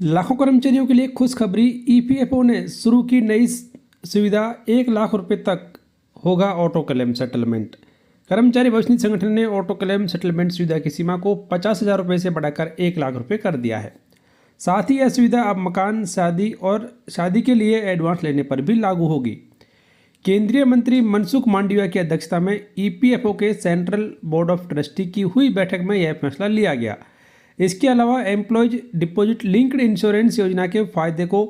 लाखों कर्मचारियों के लिए खुशखबरी। ईपीएफओ ने शुरू की नई सुविधा, 1 लाख रुपए तक होगा ऑटो क्लेम सेटलमेंट। कर्मचारी भविष्य निधि संगठन ने ऑटो क्लेम सेटलमेंट सुविधा की सीमा को 50,000 रुपये से बढ़ाकर 1 लाख रुपये कर दिया है। साथ ही यह सुविधा अब मकान, शादी और शादी के लिए एडवांस लेने पर भी लागू होगी। केंद्रीय मंत्री मनसुख मांडविया की अध्यक्षता में ईपीएफओ के सेंट्रल बोर्ड ऑफ ट्रस्टी की हुई बैठक में यह फैसला लिया गया। इसके अलावा एम्प्लॉयज डिपॉजिट लिंक्ड इंश्योरेंस योजना के फायदे को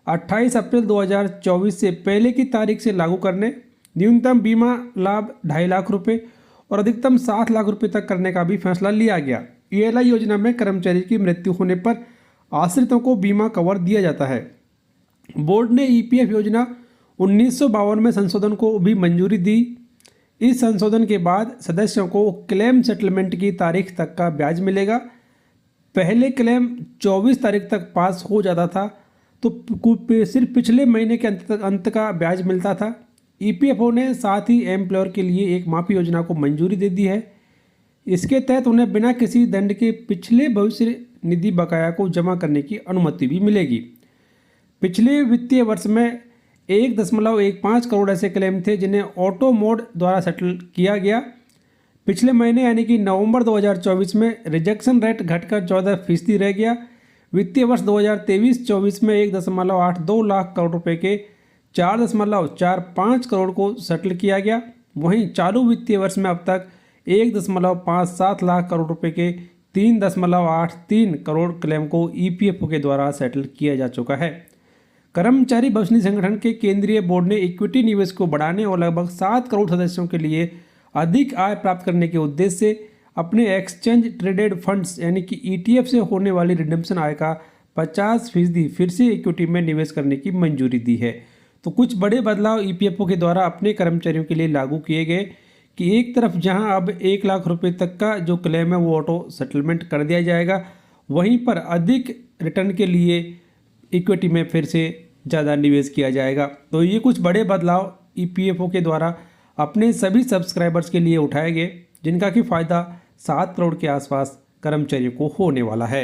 28 अप्रैल 2024 से पहले की तारीख से लागू करने, न्यूनतम बीमा लाभ 2.5 लाख रुपए और अधिकतम 7 लाख रुपए तक करने का भी फैसला लिया गया। ईएलआई योजना में कर्मचारी की मृत्यु होने पर आश्रितों को बीमा कवर दिया जाता है। बोर्ड ने ईपीएफ योजना 1952 में संशोधन को भी मंजूरी दी। इस संशोधन के बाद सदस्यों को क्लेम सेटलमेंट की तारीख तक का ब्याज मिलेगा। पहले क्लेम 24 तारीख तक पास हो जाता था तो सिर्फ पिछले महीने के अंत का ब्याज मिलता था। ईपीएफओ ने साथ ही एम्प्लॉयर के लिए एक माफी योजना को मंजूरी दे दी है। इसके तहत उन्हें बिना किसी दंड के पिछले भविष्य निधि बकाया को जमा करने की अनुमति भी मिलेगी। पिछले वित्तीय वर्ष में 1.15 करोड़ ऐसे क्लेम थे जिन्हें ऑटो मोड द्वारा सेटल किया गया। पिछले महीने यानी कि नवंबर 2024 में रिजेक्शन रेट घटकर 14% रह गया। वित्तीय वर्ष 2023-24 में 1.82 लाख करोड़ रुपए के 4.45 करोड़ को सेटल किया गया। वहीं चालू वित्तीय वर्ष में अब तक 1.57 लाख करोड़ रुपए के 3.83 करोड़ क्लेम को ईपीएफओ के द्वारा सेटल किया जा चुका है। कर्मचारी भविष्य निधि संगठन के केंद्रीय बोर्ड ने इक्विटी निवेश को बढ़ाने और लगभग 7 करोड़ सदस्यों के लिए अधिक आय प्राप्त करने के उद्देश्य से अपने एक्सचेंज ट्रेडेड फंड्स यानी कि ईटीएफ से होने वाली रिडेम्पशन आय का 50% फिर से इक्विटी में निवेश करने की मंजूरी दी है। तो कुछ बड़े बदलाव ईपीएफओ के द्वारा अपने कर्मचारियों के लिए लागू किए गए कि एक तरफ जहां अब 1 लाख रुपए तक का जो क्लेम है वो ऑटो सेटलमेंट कर दिया जाएगा, वहीं पर अधिक रिटर्न के लिए इक्विटी में फिर से ज़्यादा निवेश किया जाएगा। तो ये कुछ बड़े बदलाव ईपीएफओ के द्वारा अपने सभी सब्सक्राइबर्स के लिए उठाए गए, जिनका कि फ़ायदा 7 करोड़ के आसपास कर्मचारियों को होने वाला है।